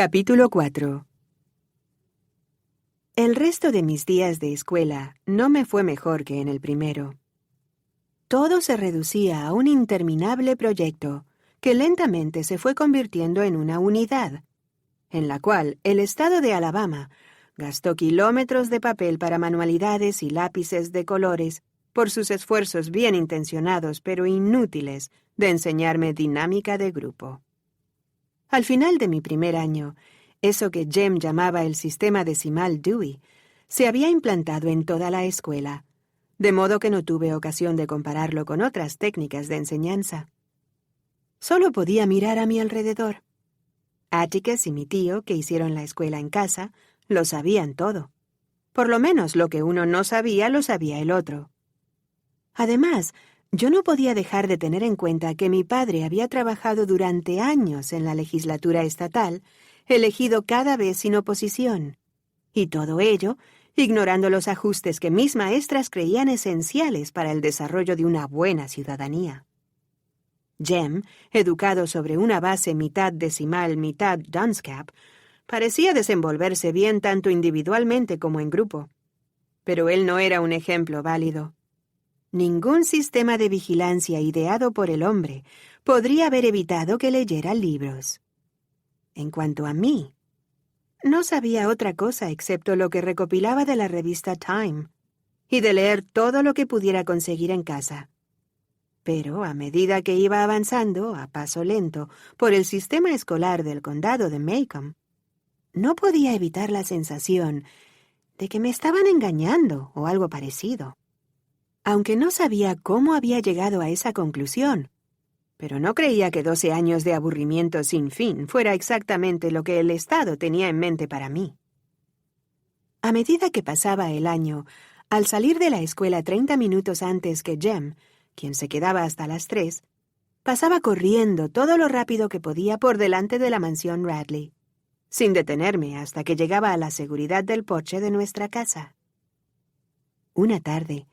Capítulo 4. El resto de mis días de escuela no me fue mejor que en el primero. Todo se reducía a un interminable proyecto que lentamente se fue convirtiendo en una unidad, en la cual el estado de Alabama gastó kilómetros de papel para manualidades y lápices de colores por sus esfuerzos bien intencionados pero inútiles de enseñarme dinámica de grupo. Al final de mi primer año, eso que Jem llamaba el sistema decimal Dewey se había implantado en toda la escuela, de modo que no tuve ocasión de compararlo con otras técnicas de enseñanza. Solo podía mirar a mi alrededor. Atticus y mi tío, que hicieron la escuela en casa, lo sabían todo. Por lo menos lo que uno no sabía, lo sabía el otro. Además, yo no podía dejar de tener en cuenta que mi padre había trabajado durante años en la legislatura estatal, elegido cada vez sin oposición, y todo ello ignorando los ajustes que mis maestras creían esenciales para el desarrollo de una buena ciudadanía. Jem, educado sobre una base mitad decimal, mitad Dunscap, parecía desenvolverse bien tanto individualmente como en grupo. Pero él no era un ejemplo válido. Ningún sistema de vigilancia ideado por el hombre podría haber evitado que leyera libros. En cuanto a mí, no sabía otra cosa excepto lo que recopilaba de la revista Time y de leer todo lo que pudiera conseguir en casa. Pero a medida que iba avanzando, a paso lento, por el sistema escolar del condado de Macomb, no podía evitar la sensación de que me estaban engañando o algo parecido. Aunque no sabía cómo había llegado a esa conclusión, pero no creía que 12 años de aburrimiento sin fin fuera exactamente lo que el Estado tenía en mente para mí. A medida que pasaba el año, al salir de la escuela 30 minutos antes que Jem, quien se quedaba hasta las 3, pasaba corriendo todo lo rápido que podía por delante de la mansión Radley, sin detenerme hasta que llegaba a la seguridad del porche de nuestra casa. Una tarde,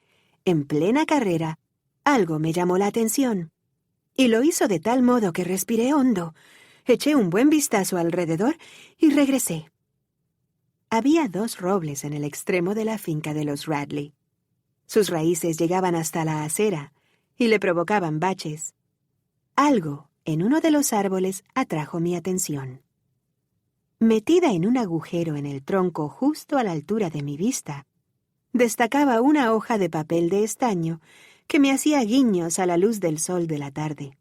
en plena carrera, algo me llamó la atención, y lo hizo de tal modo que respiré hondo, eché un buen vistazo alrededor y regresé. Había 2 robles en el extremo de la finca de los Radley. Sus raíces llegaban hasta la acera y le provocaban baches. Algo en uno de los árboles atrajo mi atención. Metida en un agujero en el tronco justo a la altura de mi vista, destacaba una hoja de papel de estaño que me hacía guiños a la luz del sol de la tarde.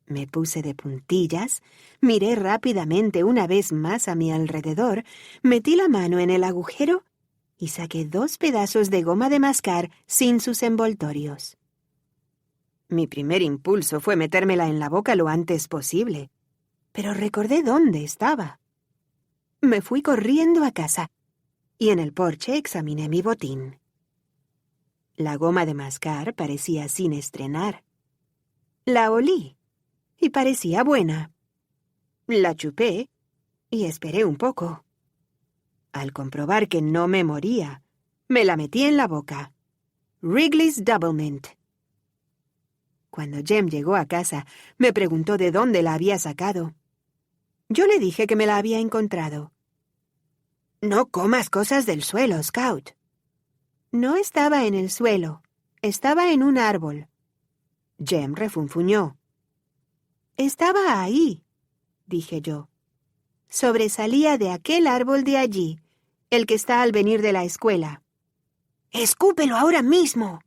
Me puse de puntillas, miré rápidamente una vez más a mi alrededor, metí la mano en el agujero y saqué 2 pedazos de goma de mascar sin sus envoltorios. Mi primer impulso fue metérmela en la boca lo antes posible, pero recordé dónde estaba. Me fui corriendo a casa y en el porche examiné mi botín. La goma de mascar parecía sin estrenar. La olí y parecía buena. La chupé y esperé un poco. Al comprobar que no me moría, me la metí en la boca. Wrigley's Double Mint. Cuando Jem llegó a casa, me preguntó de dónde la había sacado. Yo le dije que me la había encontrado. «No comas cosas del suelo, Scout». No estaba en el suelo, estaba en un árbol. Jem refunfuñó. «Estaba ahí», dije yo. «Sobresalía de aquel árbol de allí, el que está al venir de la escuela». «¡Escúpelo ahora mismo!».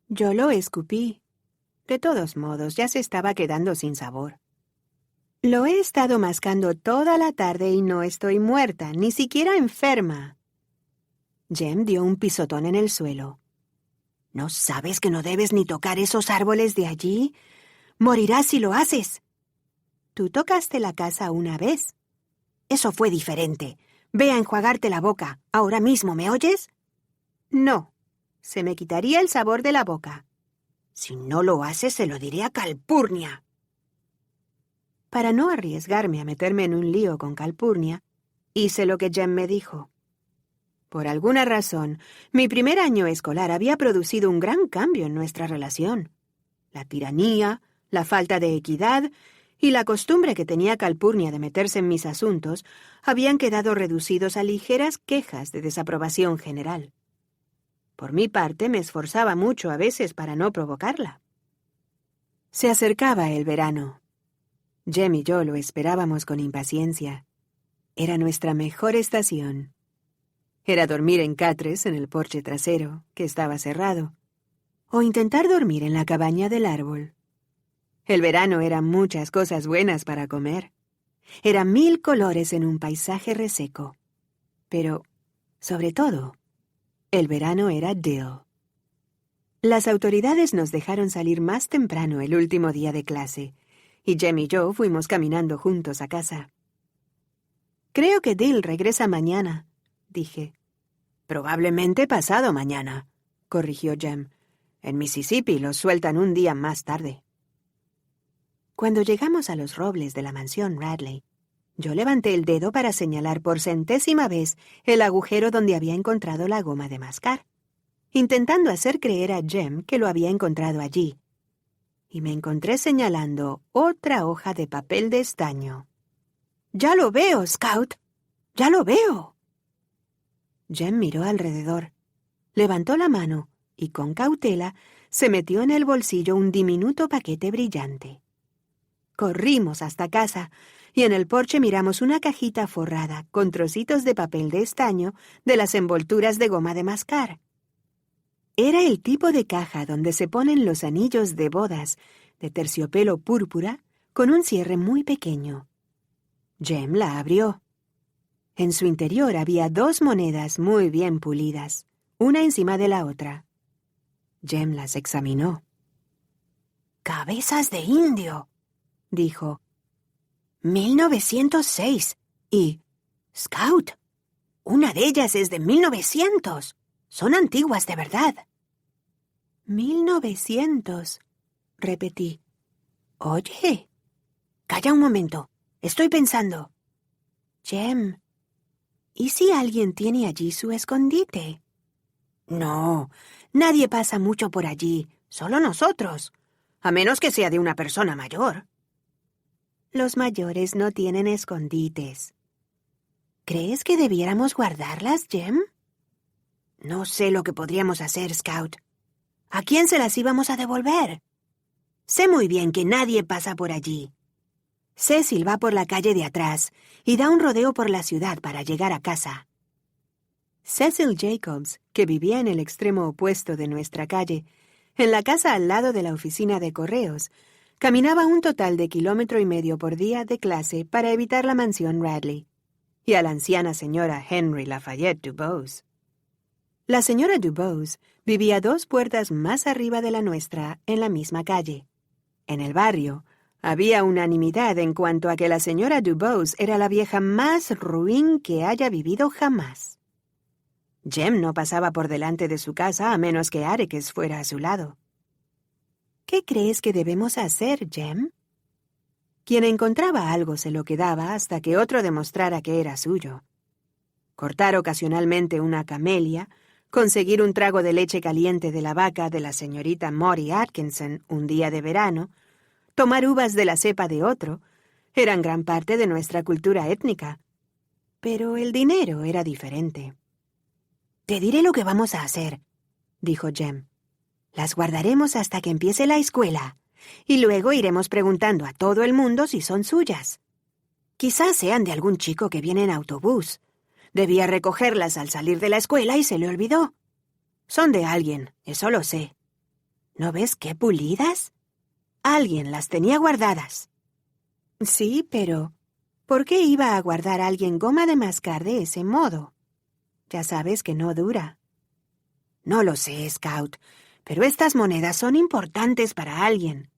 Yo lo escupí. De todos modos, ya se estaba quedando sin sabor. Lo he estado mascando toda la tarde y no estoy muerta, ni siquiera enferma. Jem dio un pisotón en el suelo. ¿No sabes que no debes ni tocar esos árboles de allí? Morirás si lo haces. Tú tocaste la casa una vez. Eso fue diferente. Ve a enjuagarte la boca. ¿Ahora mismo me oyes? No. Se me quitaría el sabor de la boca. Si no lo haces, se lo diré a Calpurnia. Para no arriesgarme a meterme en un lío con Calpurnia, hice lo que Jem me dijo. Por alguna razón, mi primer año escolar había producido un gran cambio en nuestra relación. La tiranía, la falta de equidad y la costumbre que tenía Calpurnia de meterse en mis asuntos habían quedado reducidos a ligeras quejas de desaprobación general. Por mi parte, me esforzaba mucho a veces para no provocarla. Se acercaba el verano. Jem y yo lo esperábamos con impaciencia. Era nuestra mejor estación. Era dormir en catres en el porche trasero, que estaba cerrado, o intentar dormir en la cabaña del árbol. El verano era muchas cosas buenas para comer. Era 1000 colores en un paisaje reseco. Pero, sobre todo, el verano era dill. Las autoridades nos dejaron salir más temprano el último día de clase, y Jem y yo fuimos caminando juntos a casa. «Creo que Dill regresa mañana», dije. «Probablemente pasado mañana», corrigió Jem. «En Mississippi los sueltan un día más tarde». Cuando llegamos a los robles de la mansión Radley, yo levanté el dedo para señalar por 100ª vez el agujero donde había encontrado la goma de mascar, intentando hacer creer a Jem que lo había encontrado allí. Y me encontré señalando otra hoja de papel de estaño. «¡Ya lo veo, Scout! ¡Ya lo veo!». Jem miró alrededor, levantó la mano y con cautela se metió en el bolsillo un diminuto paquete brillante. Corrimos hasta casa y en el porche miramos una cajita forrada con trocitos de papel de estaño de las envolturas de goma de mascar. Era el tipo de caja donde se ponen los anillos de bodas de terciopelo púrpura con un cierre muy pequeño. Jem la abrió. En su interior había 2 monedas muy bien pulidas, una encima de la otra. Jem las examinó. «¡Cabezas de indio!», dijo. «1906. Y, Scout, una de ellas es de 1900. Son antiguas de verdad». «1900», repetí. «Oye, calla un momento. Estoy pensando». «Jem, ¿y si alguien tiene allí su escondite?» «No, nadie pasa mucho por allí, solo nosotros, a menos que sea de una persona mayor». «Los mayores no tienen escondites». «¿Crees que debiéramos guardarlas, Jem?» «No sé lo que podríamos hacer, Scout. ¿A quién se las íbamos a devolver? Sé muy bien que nadie pasa por allí. Cecil va por la calle de atrás y da un rodeo por la ciudad para llegar a casa». Cecil Jacobs, que vivía en el extremo opuesto de nuestra calle, en la casa al lado de la oficina de correos, caminaba un total de 1,5 kilómetros por día de clase para evitar la mansión Radley, y a la anciana señora Henry Lafayette Dubose. La señora Dubose vivía 2 puertas más arriba de la nuestra, en la misma calle. En el barrio había unanimidad en cuanto a que la señora Dubose era la vieja más ruin que haya vivido jamás. Jem no pasaba por delante de su casa a menos que Arekes fuera a su lado. «¿Qué crees que debemos hacer, Jem?» Quien encontraba algo se lo quedaba hasta que otro demostrara que era suyo. Cortar ocasionalmente una camelia, conseguir un trago de leche caliente de la vaca de la señorita Maury Atkinson un día de verano, tomar uvas de la cepa de otro, eran gran parte de nuestra cultura étnica. Pero el dinero era diferente. «Te diré lo que vamos a hacer», dijo Jem. «Las guardaremos hasta que empiece la escuela, y luego iremos preguntando a todo el mundo si son suyas. Quizás sean de algún chico que viene en autobús. Debía recogerlas al salir de la escuela y se le olvidó. Son de alguien, eso lo sé. ¿No ves qué pulidas? Alguien las tenía guardadas». «Sí, pero ¿por qué iba a guardar a alguien goma de mascar de ese modo? Ya sabes que no dura». «No lo sé, Scout, pero estas monedas son importantes para alguien».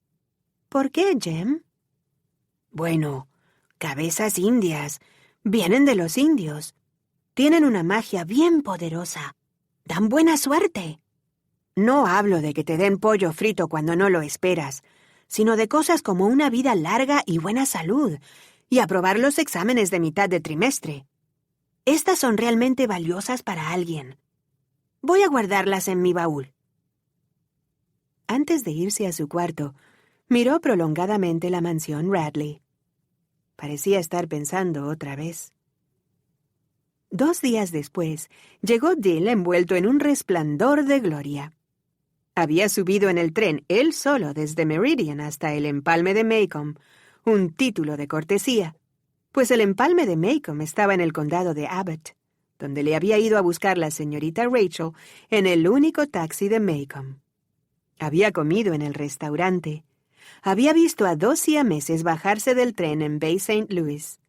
«¿Por qué, Jem?» «Bueno, cabezas indias. Vienen de los indios. Tienen una magia bien poderosa. Dan buena suerte. No hablo de que te den pollo frito cuando no lo esperas, sino de cosas como una vida larga y buena salud, y aprobar los exámenes de mitad de trimestre. Estas son realmente valiosas para alguien. Voy a guardarlas en mi baúl». Antes de irse a su cuarto, Miró prolongadamente la mansión Radley. Parecía estar pensando otra vez. 2 días después, llegó Dill envuelto en un resplandor de gloria. Había subido en el tren él solo desde Meridian hasta el empalme de Maycomb, un título de cortesía, pues el empalme de Maycomb estaba en el condado de Abbott, donde le había ido a buscar la señorita Rachel en el único taxi de Maycomb. Había comido en el restaurante. Había visto a 2 siameses bajarse del tren en Bay St. Louis,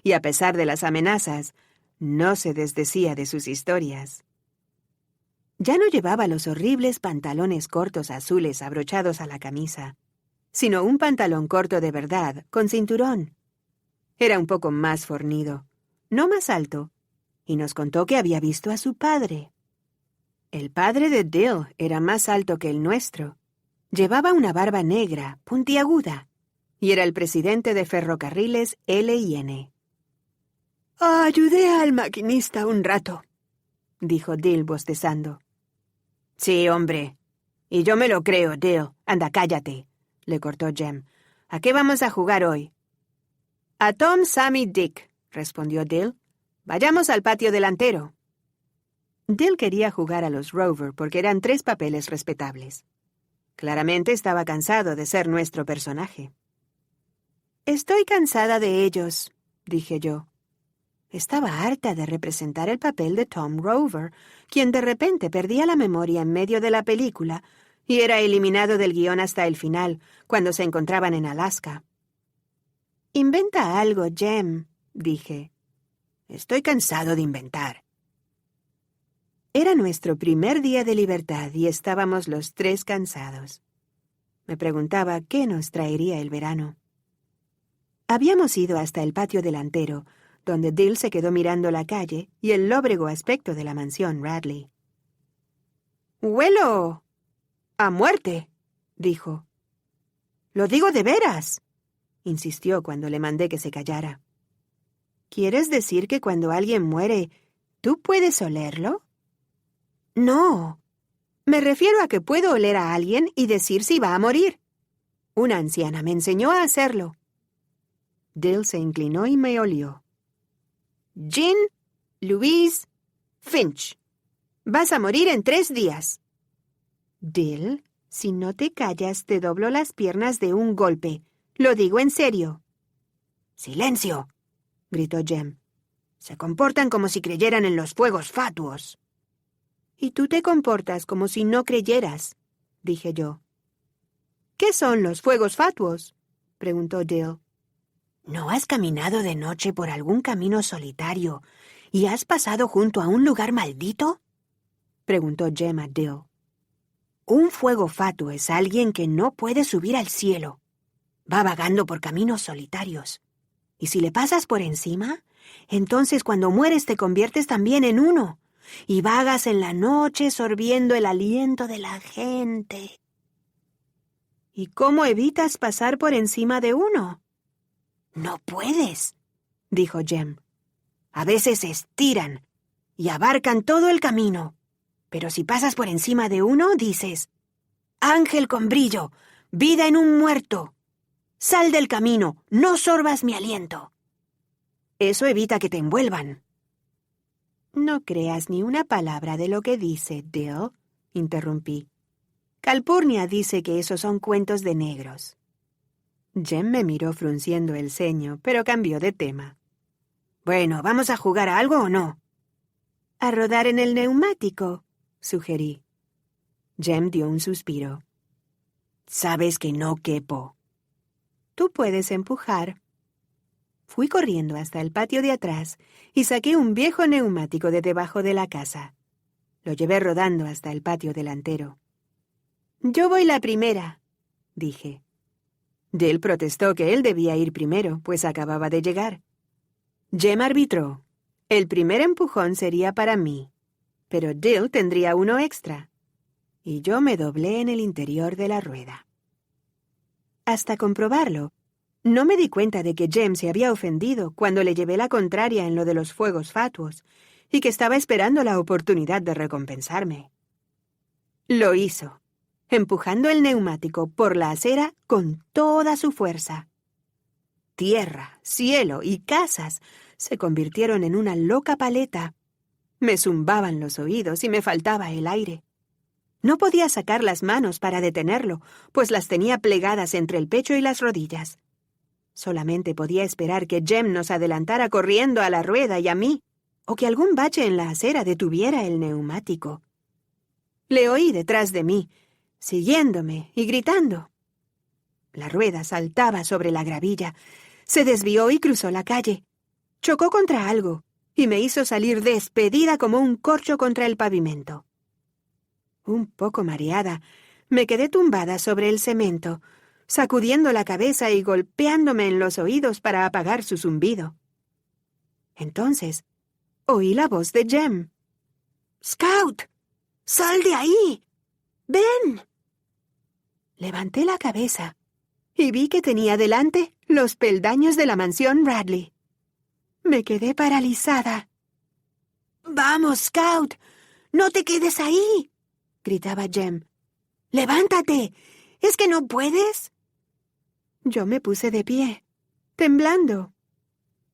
y a pesar de las amenazas, no se desdecía de sus historias. Ya no llevaba los horribles pantalones cortos azules abrochados a la camisa, sino un pantalón corto de verdad, con cinturón. Era un poco más fornido, no más alto, y nos contó que había visto a su padre. El padre de Dill era más alto que el nuestro. Llevaba una barba negra, puntiaguda, y era el presidente de Ferrocarriles L&N. «Ayudé al maquinista un rato», dijo Dill bostezando. «Sí, hombre. Y yo me lo creo, Dill. Anda, cállate», le cortó Jem. «¿A qué vamos a jugar hoy?» «A Tom, Sam y Dick», respondió Dill. «Vayamos al patio delantero». Dill quería jugar a los Rover porque eran 3 papeles respetables. Claramente estaba cansado de ser nuestro personaje. «Estoy cansada de ellos», dije yo. Estaba harta de representar el papel de Tom Rover, quien de repente perdía la memoria en medio de la película y era eliminado del guión hasta el final, cuando se encontraban en Alaska. «Inventa algo, Jem», dije. «Estoy cansado de inventar». Era nuestro primer día de libertad y estábamos los 3 cansados. Me preguntaba qué nos traería el verano. Habíamos ido hasta el patio delantero, donde Dill se quedó mirando la calle y el lóbrego aspecto de la mansión Radley. «¡Huelo a muerte!», dijo. «Lo digo de veras», insistió cuando le mandé que se callara. «¿Quieres decir que cuando alguien muere, tú puedes olerlo?» «No. Me refiero a que puedo oler a alguien y decir si va a morir. Una anciana me enseñó a hacerlo». Dill se inclinó y me olió. «Jean Louise Finch. Vas a morir en 3 días». «Dill, si no te callas, te doblo las piernas de un golpe. Lo digo en serio». «¡Silencio!», gritó Jem. «Se comportan como si creyeran en los fuegos fatuos». «Y tú te comportas como si no creyeras», dije yo. «¿Qué son los fuegos fatuos?», preguntó Dill. «¿No has caminado de noche por algún camino solitario y has pasado junto a un lugar maldito?», preguntó Jem a Dill. «Un fuego fatuo es alguien que no puede subir al cielo. Va vagando por caminos solitarios. Y si le pasas por encima, entonces cuando mueres te conviertes también en uno, y vagas en la noche sorbiendo el aliento de la gente». «¿Y cómo evitas pasar por encima de uno?». «No puedes», dijo Jem. «A veces se estiran y abarcan todo el camino. Pero si pasas por encima de uno, dices: ángel con brillo, vida en un muerto. Sal del camino, no sorbas mi aliento». Eso evita que te envuelvan. «No creas ni una palabra de lo que dice, Dill», interrumpí. «Calpurnia dice que esos son cuentos de negros». Jem me miró frunciendo el ceño, pero cambió de tema. «Bueno, ¿vamos a jugar a algo o no?». «A rodar en el neumático», sugerí. Jem dio un suspiro. «Sabes que no quepo». «Tú puedes empujar». Fui corriendo hasta el patio de atrás y saqué un viejo neumático de debajo de la casa. Lo llevé rodando hasta el patio delantero. «Yo voy la primera», dije. Dill protestó que él debía ir primero, pues acababa de llegar. Jem arbitró. El primer empujón sería para mí, pero Dill tendría uno extra. Y yo me doblé en el interior de la rueda. Hasta comprobarlo, no me di cuenta de que Jem se había ofendido cuando le llevé la contraria en lo de los fuegos fatuos y que estaba esperando la oportunidad de recompensarme. Lo hizo. empujando el neumático por la acera con toda su fuerza. Tierra, cielo y casas se convirtieron en una loca paleta. Me zumbaban los oídos y me faltaba el aire. No podía sacar las manos para detenerlo, pues las tenía plegadas entre el pecho y las rodillas. Solamente podía esperar que Jem nos adelantara corriendo a la rueda y a mí, o que algún bache en la acera detuviera el neumático. Le oí detrás de mí, siguiéndome y gritando. La rueda saltaba sobre la gravilla, se desvió y cruzó la calle. Chocó contra algo y me hizo salir despedida como un corcho contra el pavimento. Un poco mareada, me quedé tumbada sobre el cemento, sacudiendo la cabeza y golpeándome en los oídos para apagar su zumbido. Entonces, oí la voz de Jem. «¡Scout! ¡Sal de ahí! ¡Ven!». Levanté la cabeza y vi que tenía delante los peldaños de la mansión Radley. Me quedé paralizada. «¡Vamos, Scout! ¡No te quedes ahí!», gritaba Jem. «¡Levántate! ¿Es que no puedes?». Yo me puse de pie, temblando.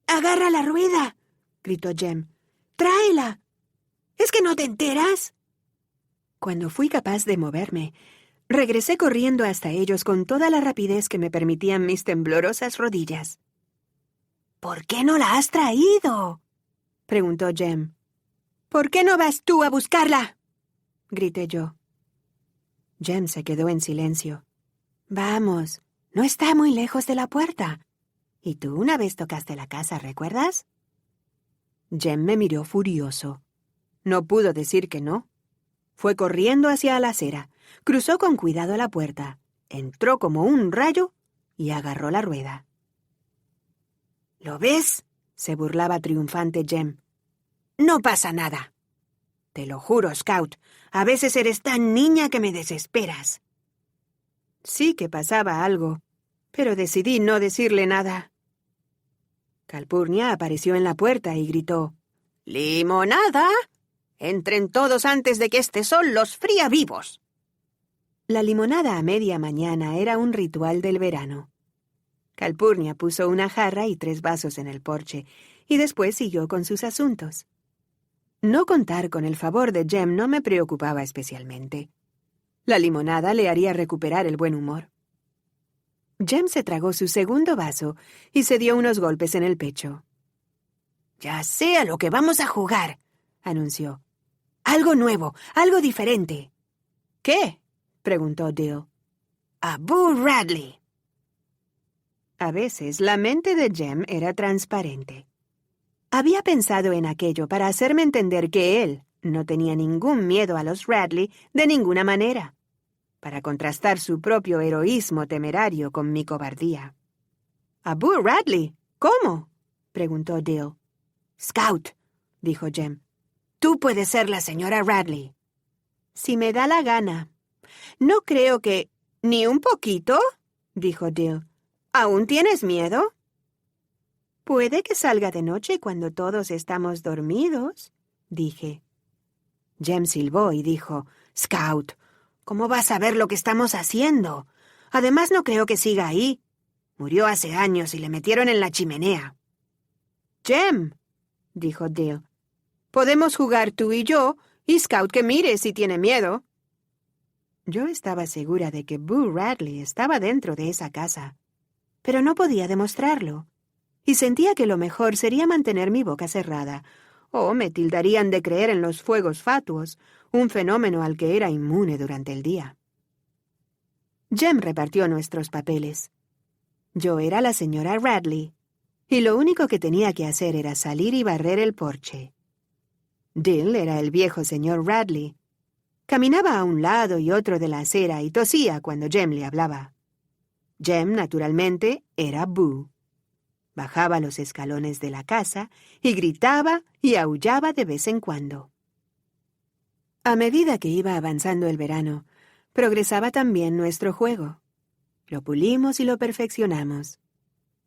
«¡Agarra la rueda!», gritó Jem. «¡Tráela! ¿Es que no te enteras?». Cuando fui capaz de moverme, regresé corriendo hasta ellos con toda la rapidez que me permitían mis temblorosas rodillas. «¿Por qué no la has traído?», preguntó Jem. «¿Por qué no vas tú a buscarla?», grité yo. Jem se quedó en silencio. «Vamos, no está muy lejos de la puerta. Y tú una vez tocaste la casa, ¿recuerdas?». Jem me miró furioso. No pudo decir que no. Fue corriendo hacia la acera, cruzó con cuidado la puerta, entró como un rayo y agarró la rueda. «¿Lo ves?», se burlaba triunfante Jem. «No pasa nada». «Te lo juro, Scout, a veces eres tan niña que me desesperas». Sí que pasaba algo, pero decidí no decirle nada. Calpurnia apareció en la puerta y gritó: «¡Limonada! Entren todos antes de que este sol los fría vivos». La limonada a media mañana era un ritual del verano. Calpurnia puso una jarra y 3 vasos en el porche, y después siguió con sus asuntos. No contar con el favor de Jem no me preocupaba especialmente. La limonada le haría recuperar el buen humor. Jem se tragó su segundo vaso y se dio unos golpes en el pecho. «Ya sé a lo que vamos a jugar», anunció. «Algo nuevo, algo diferente». «¿Qué?», preguntó Dill. «A Boo Radley». A veces la mente de Jem era transparente. Había pensado en aquello para hacerme entender que él no tenía ningún miedo a los Radley de ninguna manera, para contrastar su propio heroísmo temerario con mi cobardía. «¿A Boo Radley? ¿Cómo?», preguntó Dill. «Scout», dijo Jem, «tú puedes ser la señora Radley». «Si me da la gana». «No creo que...» «¿Ni un poquito?», dijo Dill. «¿Aún tienes miedo?». «Puede que salga de noche cuando todos estamos dormidos», dije. Jem silbó y dijo: «Scout, ¿cómo vas a ver lo que estamos haciendo? Además, no creo que siga ahí. Murió hace años y le metieron en la chimenea». «Jem», dijo Dill, «podemos jugar tú y yo, y Scout que mire si tiene miedo». Yo estaba segura de que Boo Radley estaba dentro de esa casa, pero no podía demostrarlo, y sentía que lo mejor sería mantener mi boca cerrada, o me tildarían de creer en los fuegos fatuos, un fenómeno al que era inmune durante el día. Jem repartió nuestros papeles. Yo era la señora Radley, y lo único que tenía que hacer era salir y barrer el porche. Dill era el viejo señor Radley. Caminaba a un lado y otro de la acera y tosía cuando Jem le hablaba. Jem, naturalmente, era Boo. Bajaba los escalones de la casa y gritaba y aullaba de vez en cuando. A medida que iba avanzando el verano, progresaba también nuestro juego. Lo pulimos y lo perfeccionamos.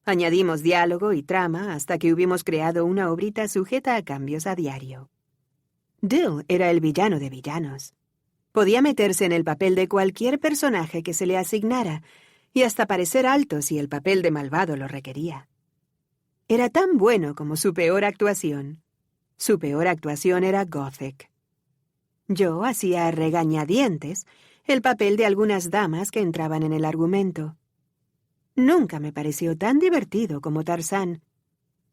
Añadimos diálogo y trama hasta que hubimos creado una obrita sujeta a cambios a diario. Dill era el villano de villanos. Podía meterse en el papel de cualquier personaje que se le asignara, y hasta parecer alto si el papel de malvado lo requería. Era tan bueno como su peor actuación. Su peor actuación era Gothic. Yo hacía a regañadientes el papel de algunas damas que entraban en el argumento. Nunca me pareció tan divertido como Tarzán,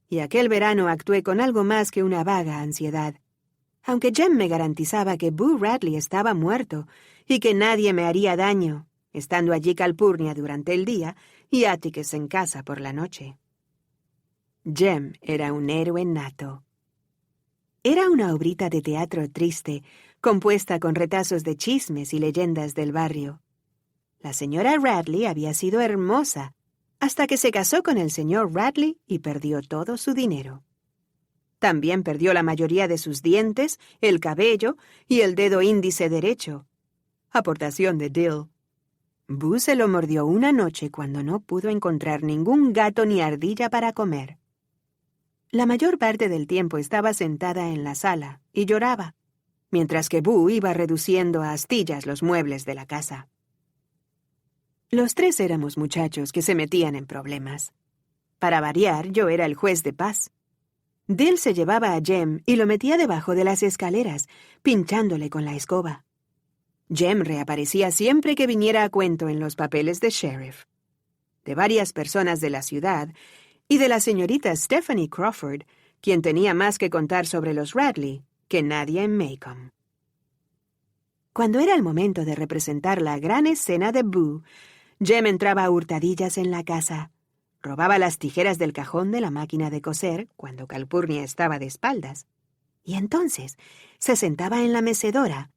y aquel verano actué con algo más que una vaga ansiedad. Aunque Jem me garantizaba que Boo Radley estaba muerto y que nadie me haría daño, estando allí Calpurnia durante el día y Atticus en casa por la noche. Jem era un héroe nato. Era una obrita de teatro triste, compuesta con retazos de chismes y leyendas del barrio. La señora Radley había sido hermosa, hasta que se casó con el señor Radley y perdió todo su dinero. También perdió la mayoría de sus dientes, el cabello y el dedo índice derecho. Aportación de Dill. Boo se lo mordió una noche cuando no pudo encontrar ningún gato ni ardilla para comer. La mayor parte del tiempo estaba sentada en la sala y lloraba, mientras que Boo iba reduciendo a astillas los muebles de la casa. Los tres éramos muchachos que se metían en problemas. Para variar, yo era el juez de paz. Dill se llevaba a Jem y lo metía debajo de las escaleras, pinchándole con la escoba. Jem reaparecía siempre que viniera a cuento en los papeles de sheriff, de varias personas de la ciudad y de la señorita Stephanie Crawford, quien tenía más que contar sobre los Radley que nadie en Maycomb. Cuando era el momento de representar la gran escena de Boo, Jem entraba a hurtadillas en la casa, robaba las tijeras del cajón de la máquina de coser cuando Calpurnia estaba de espaldas, y entonces se sentaba en la mecedora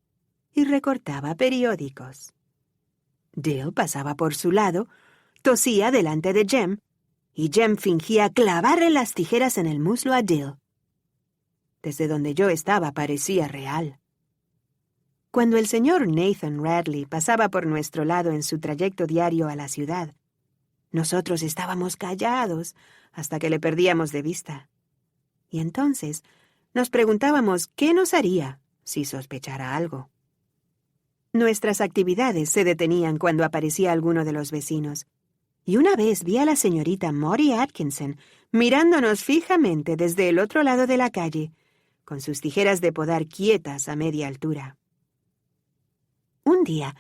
y recortaba periódicos. Dill pasaba por su lado, tosía delante de Jem, y Jem fingía clavarle las tijeras en el muslo a Dill. Desde donde yo estaba parecía real. Cuando el señor Nathan Radley pasaba por nuestro lado en su trayecto diario a la ciudad, nosotros estábamos callados hasta que le perdíamos de vista. Y entonces nos preguntábamos qué nos haría si sospechara algo. Nuestras actividades se detenían cuando aparecía alguno de los vecinos, y una vez vi a la señorita Maury Atkinson mirándonos fijamente desde el otro lado de la calle, con sus tijeras de podar quietas a media altura. Un día,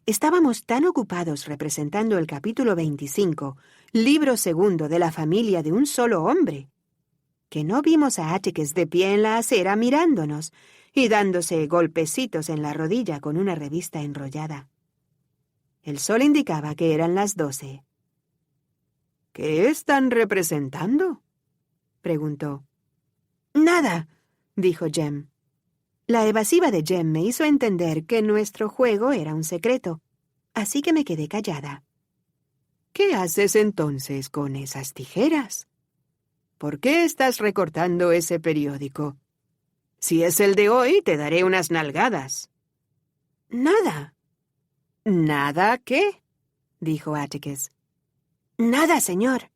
estábamos tan ocupados representando el capítulo 25, libro segundo de la familia de un solo hombre, que no vimos a Atticus de pie en la acera mirándonos y dándose golpecitos en la rodilla con una revista enrollada. El sol indicaba que eran las 12. «¿Qué están representando?», preguntó. «Nada», dijo Jem. La evasiva de Jem me hizo entender que nuestro juego era un secreto, así que me quedé callada. «¿Qué haces entonces con esas tijeras? ¿Por qué estás recortando ese periódico? Si es el de hoy, te daré unas nalgadas». «Nada». «¿Nada qué?», dijo Atticus. «Nada, señor».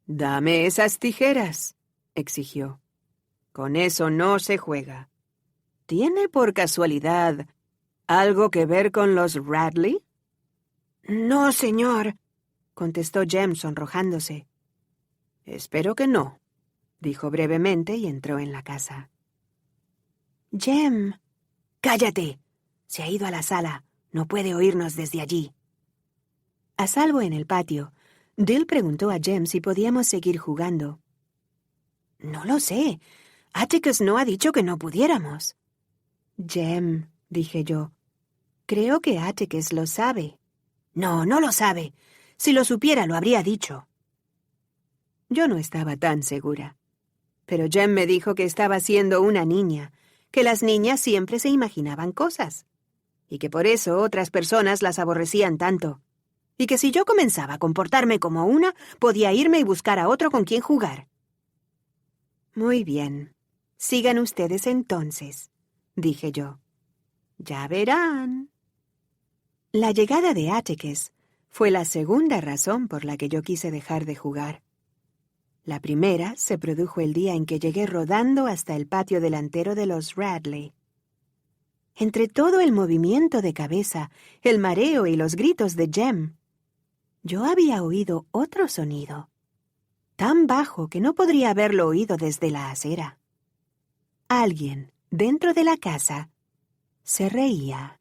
«Dame esas tijeras», exigió. «Con eso no se juega. ¿Tiene por casualidad algo que ver con los Radley?» «No, señor», contestó Jem sonrojándose. «Espero que no», dijo brevemente y entró en la casa. «Jem». «Cállate. Se ha ido a la sala. No puede oírnos desde allí». A salvo en el patio, Dill preguntó a Jem si podíamos seguir jugando. «No lo sé. Atticus no ha dicho que no pudiéramos». «Jem», dije yo, «creo que Atticus lo sabe». «No, no lo sabe. Si lo supiera, lo habría dicho». Yo no estaba tan segura. Pero Jem me dijo que estaba siendo una niña, que las niñas siempre se imaginaban cosas, y que por eso otras personas las aborrecían tanto, y que si yo comenzaba a comportarme como una, podía irme y buscar a otro con quien jugar. «Muy bien. Sigan ustedes entonces», dije yo. «Ya verán». La llegada de Atticus fue la segunda razón por la que yo quise dejar de jugar. La primera se produjo el día en que llegué rodando hasta el patio delantero de los Radley. Entre todo el movimiento de cabeza, el mareo y los gritos de Jem, yo había oído otro sonido, tan bajo que no podría haberlo oído desde la acera. Alguien, dentro de la casa, se reía.